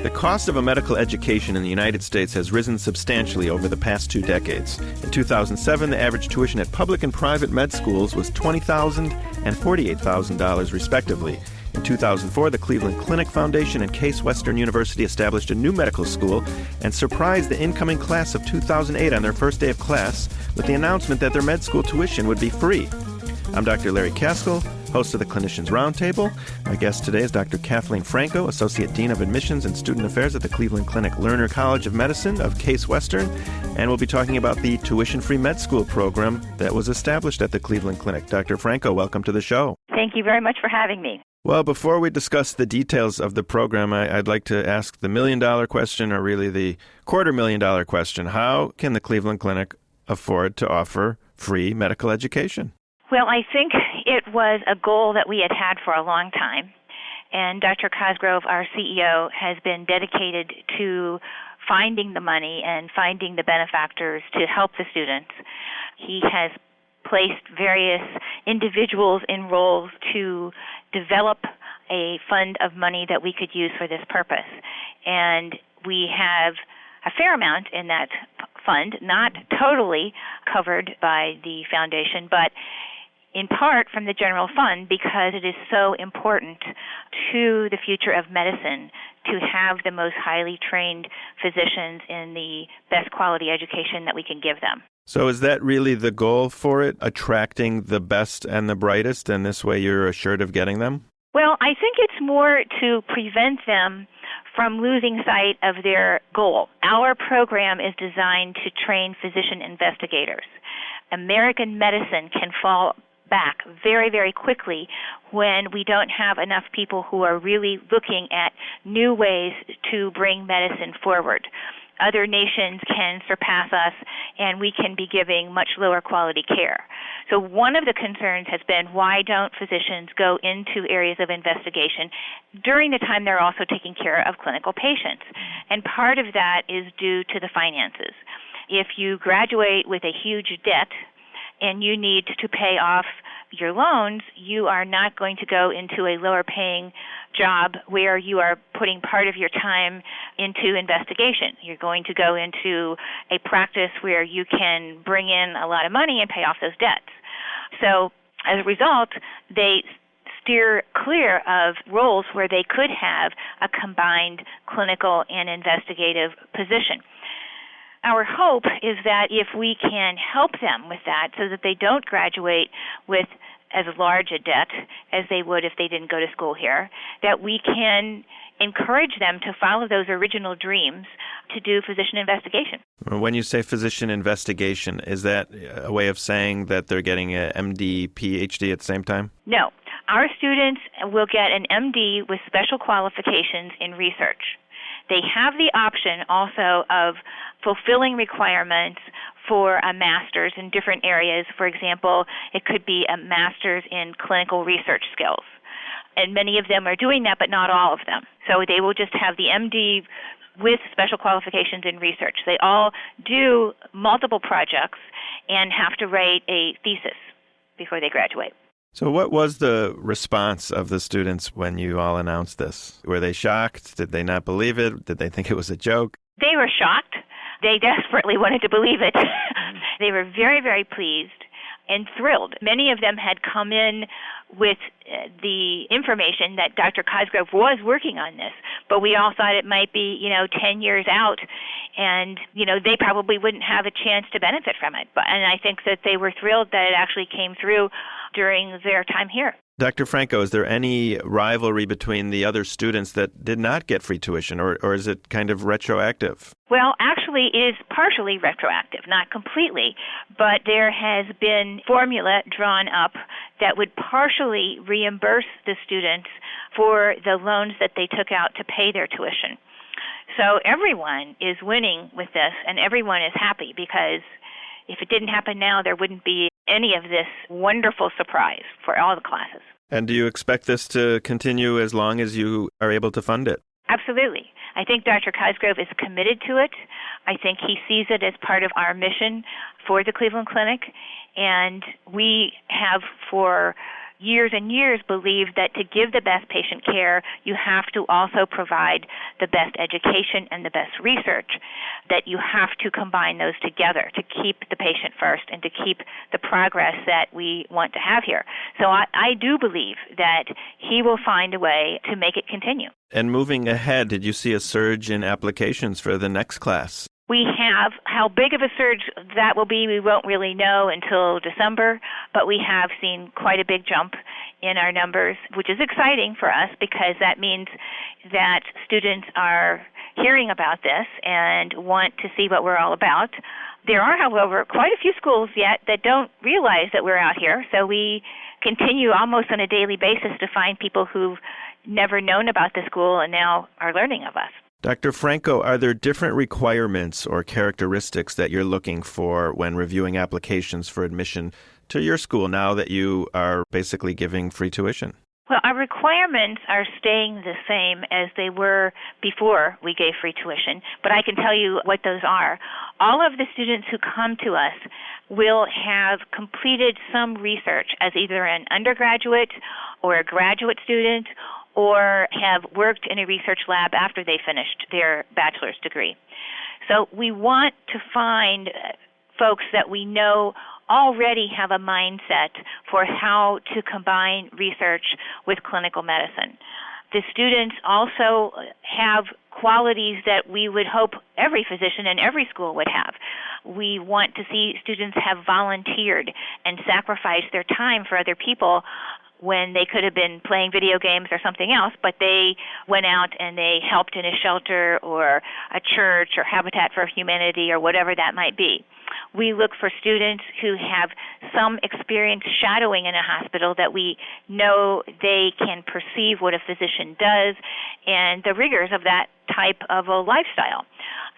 The cost of a medical education in the United States has risen substantially over the past 2 decades. In 2007, the average tuition at public and private med schools was $20,000 and $48,000, respectively. In 2004, the Cleveland Clinic Foundation and Case Western University established a new medical school and surprised the incoming class of 2008 on their first day of class with the announcement that their med school tuition would be free. I'm Dr. Larry Kaskel, host of the Clinicians Roundtable. My guest today is Dr. Kathleen Franco, Associate Dean of Admissions and Student Affairs at the Cleveland Clinic Lerner College of Medicine of Case Western, and we'll be talking about the tuition-free med school program that was established at the Cleveland Clinic. Dr. Franco, welcome to the show. Thank you very much for having me. Well, before we discuss the details of the program, I'd like to ask the million-dollar question, or really the $250,000 question. How can the Cleveland Clinic afford to offer free medical education? Well, I think it was a goal that we had for a long time, and Dr. Cosgrove, our CEO, has been dedicated to finding the money and finding the benefactors to help the students. He has placed various individuals in roles to develop a fund of money that we could use for this purpose. And we have a fair amount in that fund, not totally covered by the foundation, but in part from the general fund, because it is so important to the future of medicine to have the most highly trained physicians in the best quality education that we can give them. So is that really the goal for it, attracting the best and the brightest, and this way you're assured of getting them? Well, I think it's more to prevent them from losing sight of their goal. Our program is designed to train physician investigators. American medicine can fall back very, very quickly when we don't have enough people who are really looking at new ways to bring medicine forward. Other nations can surpass us, and we can be giving much lower quality care. So one of the concerns has been, why don't physicians go into areas of investigation during the time they're also taking care of clinical patients? And part of that is due to the finances. If you graduate with a huge debt and you need to pay off your loans, you are not going to go into a lower paying job where you are putting part of your time into investigation. You're going to go into a practice where you can bring in a lot of money and pay off those debts. So as a result, they steer clear of roles where they could have a combined clinical and investigative position. Our hope is that if we can help them with that so that they don't graduate with as large a debt as they would if they didn't go to school here, that we can encourage them to follow those original dreams to do physician investigation. When you say physician investigation, is that a way of saying that they're getting an MD, PhD at the same time? No. Our students will get an MD with special qualifications in research. They have the option also of fulfilling requirements for a master's in different areas. For example, it could be a master's in clinical research skills. And many of them are doing that, but not all of them. So they will just have the MD with special qualifications in research. They all do multiple projects and have to write a thesis before they graduate. So what was the response of the students when you all announced this? Were they shocked? Did they not believe it? Did they think it was a joke? They were shocked. They desperately wanted to believe it. They were very, very pleased and thrilled. Many of them had come in with the information that Dr. Cosgrove was working on this, but we all thought it might be, 10 years out, and, they probably wouldn't have a chance to benefit from it. And I think that they were thrilled that it actually came through during their time here. Dr. Franco, is there any rivalry between the other students that did not get free tuition, or is it kind of retroactive? Well, actually, it is partially retroactive, not completely, but there has been formula drawn up that would partially reimburse the students for the loans that they took out to pay their tuition. So everyone is winning with this, and everyone is happy, because if it didn't happen now, there wouldn't be any of this wonderful surprise for all the classes. And do you expect this to continue as long as you are able to fund it? Absolutely. I think Dr. Cosgrove is committed to it. I think he sees it as part of our mission for the Cleveland Clinic. And we have for years and years believed that to give the best patient care, you have to also provide the best education and the best research, that you have to combine those together to keep the patient first and to keep the progress that we want to have here. So I do believe that he will find a way to make it continue. And moving ahead, did you see a surge in applications for the next class? We have. How big of a surge that will be, we won't really know until December, but we have seen quite a big jump in our numbers, which is exciting for us because that means that students are hearing about this and want to see what we're all about. There are, however, quite a few schools yet that don't realize that we're out here, so we continue almost on a daily basis to find people who've never known about the school and now are learning of us. Dr. Franco, are there different requirements or characteristics that you're looking for when reviewing applications for admission to your school now that you are basically giving free tuition? Well, our requirements are staying the same as they were before we gave free tuition, but I can tell you what those are. All of the students who come to us will have completed some research as either an undergraduate or a graduate student or have worked in a research lab after they finished their bachelor's degree. So we want to find folks that we know already have a mindset for how to combine research with clinical medicine. The students also have qualities that we would hope every physician in every school would have. We want to see students have volunteered and sacrificed their time for other people when they could have been playing video games or something else, but they went out and they helped in a shelter or a church or Habitat for Humanity or whatever that might be. We look for students who have some experience shadowing in a hospital that we know they can perceive what a physician does and the rigors of that type of a lifestyle.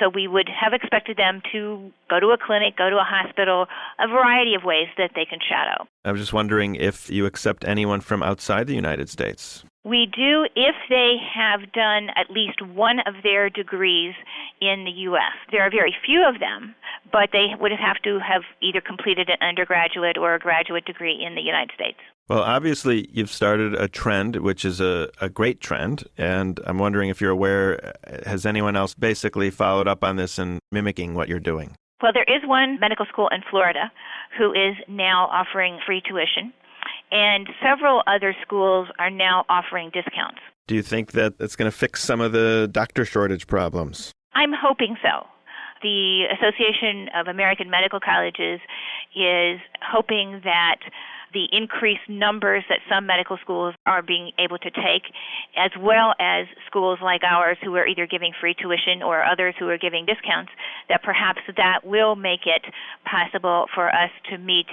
So we would have expected them to go to a clinic, go to a hospital, a variety of ways that they can shadow. I was just wondering if you accept anyone from outside the United States. We do if they have done at least one of their degrees in the U.S. There are very few of them, but they would have to have either completed an undergraduate or a graduate degree in the United States. Well, obviously, you've started a trend, which is a great trend, and I'm wondering if you're aware, has anyone else basically followed up on this and mimicking what you're doing? Well, there is one medical school in Florida who is now offering free tuition, and several other schools are now offering discounts. Do you think that it's going to fix some of the doctor shortage problems? I'm hoping so. The Association of American Medical Colleges is hoping that the increased numbers that some medical schools are being able to take, as well as schools like ours who are either giving free tuition or others who are giving discounts, that perhaps that will make it possible for us to meet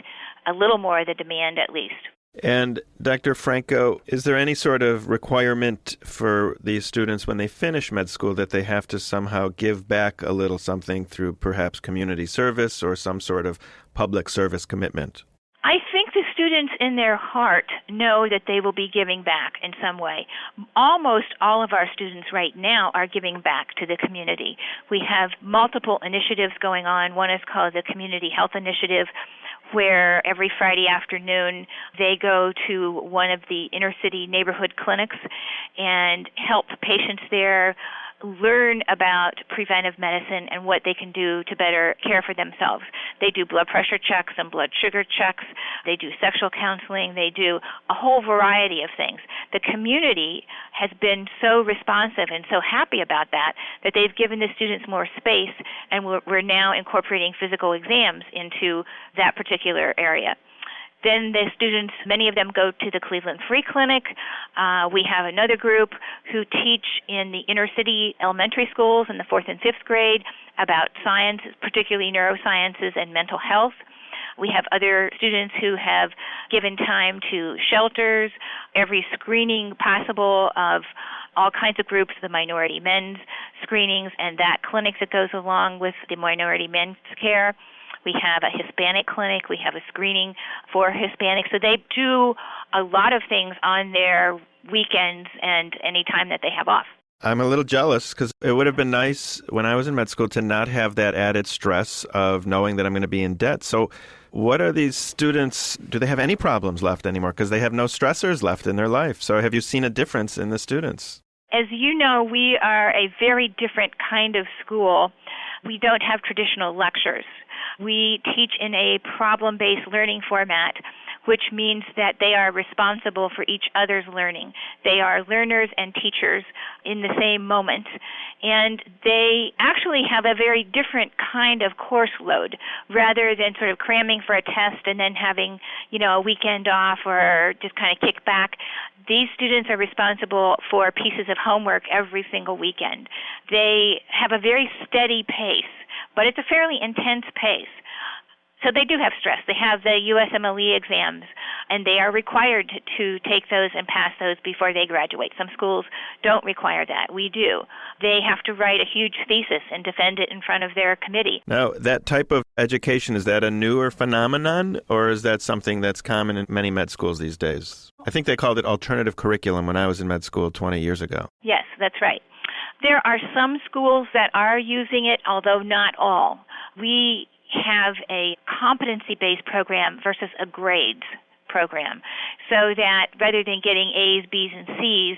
a little more of the demand at least. And Dr. Franco, is there any sort of requirement for these students when they finish med school that they have to somehow give back a little something through perhaps community service or some sort of public service commitment? I think the students in their heart know that they will be giving back in some way. Almost all of our students right now are giving back to the community. We have multiple initiatives going on. One is called the Community Health Initiative, where every Friday afternoon they go to one of the inner city neighborhood clinics and help patients there learn about preventive medicine and what they can do to better care for themselves. They do blood pressure checks and blood sugar checks. They do sexual counseling. They do a whole variety of things. The community has been so responsive and so happy about that they've given the students more space, and we're now incorporating physical exams into that particular area. Then the students, many of them go to the Cleveland Free Clinic. We have another group who teach in the inner city elementary schools in the 4th and 5th grade about science, particularly neurosciences and mental health. We have other students who have given time to shelters, every screening possible of all kinds of groups, the minority men's screenings and that clinic that goes along with the minority men's care. We have a Hispanic clinic. We have a screening for Hispanics. So they do a lot of things on their weekends and any time that they have off. I'm a little jealous because it would have been nice when I was in med school to not have that added stress of knowing that I'm going to be in debt. So what are these students, do they have any problems left anymore? Because they have no stressors left in their life. So have you seen a difference in the students? As you know, we are a very different kind of school. We don't have traditional lectures. We teach in a problem-based learning format, which means that they are responsible for each other's learning. They are learners and teachers in the same moment. And they actually have a very different kind of course load, rather than sort of cramming for a test and then having, a weekend off or just kind of kick back. These students are responsible for pieces of homework every single weekend. They have a very steady pace, but it's a fairly intense pace. So they do have stress. They have the USMLE exams, and they are required to take those and pass those before they graduate. Some schools don't require that. We do. They have to write a huge thesis and defend it in front of their committee. Now, that type of education, is that a newer phenomenon, or is that something that's common in many med schools these days? I think they called it alternative curriculum when I was in med school 20 years ago. Yes, that's right. There are some schools that are using it, although not all. We have a competency-based program versus a grades program, so that rather than getting A's, B's, and C's,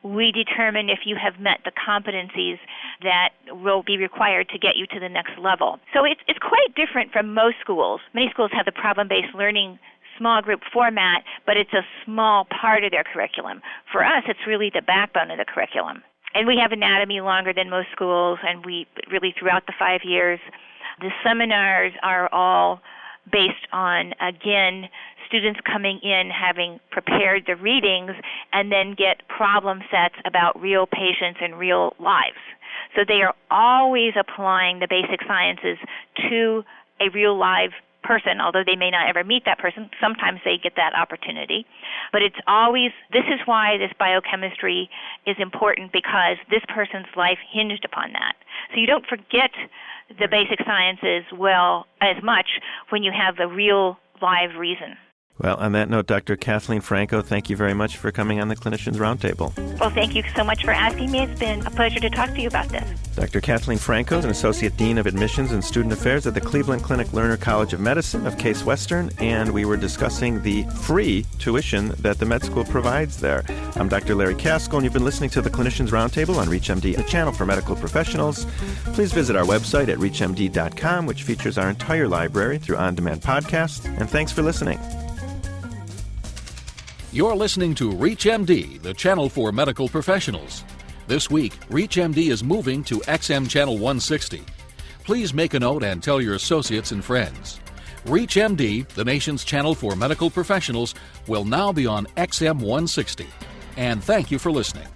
we determine if you have met the competencies that will be required to get you to the next level. So it's quite different from most schools. Many schools have the problem-based learning small group format, but it's a small part of their curriculum. For us, it's really the backbone of the curriculum. And we have anatomy longer than most schools, and we really throughout the 5 years. The seminars are all based on, again, students coming in having prepared the readings and then get problem sets about real patients and real lives. So they are always applying the basic sciences to a real live person, although they may not ever meet that person. Sometimes they get that opportunity. But it's always, this is why this biochemistry is important, because this person's life hinged upon that. So you don't forget the basic sciences as much when you have a real live reason. Well, on that note, Dr. Kathleen Franco, thank you very much for coming on the Clinicians Roundtable. Well, thank you so much for asking me. It's been a pleasure to talk to you about this. Dr. Kathleen Franco is an Associate Dean of Admissions and Student Affairs at the Cleveland Clinic Lerner College of Medicine of Case Western, and we were discussing the free tuition that the med school provides there. I'm Dr. Larry Kaskel, and you've been listening to the Clinicians Roundtable on ReachMD, the channel for medical professionals. Please visit our website at reachmd.com, which features our entire library through on-demand podcasts, and thanks for listening. You're listening to ReachMD, the channel for medical professionals. This week, ReachMD is moving to XM Channel 160. Please make a note and tell your associates and friends. ReachMD, the nation's channel for medical professionals, will now be on XM 160. And thank you for listening.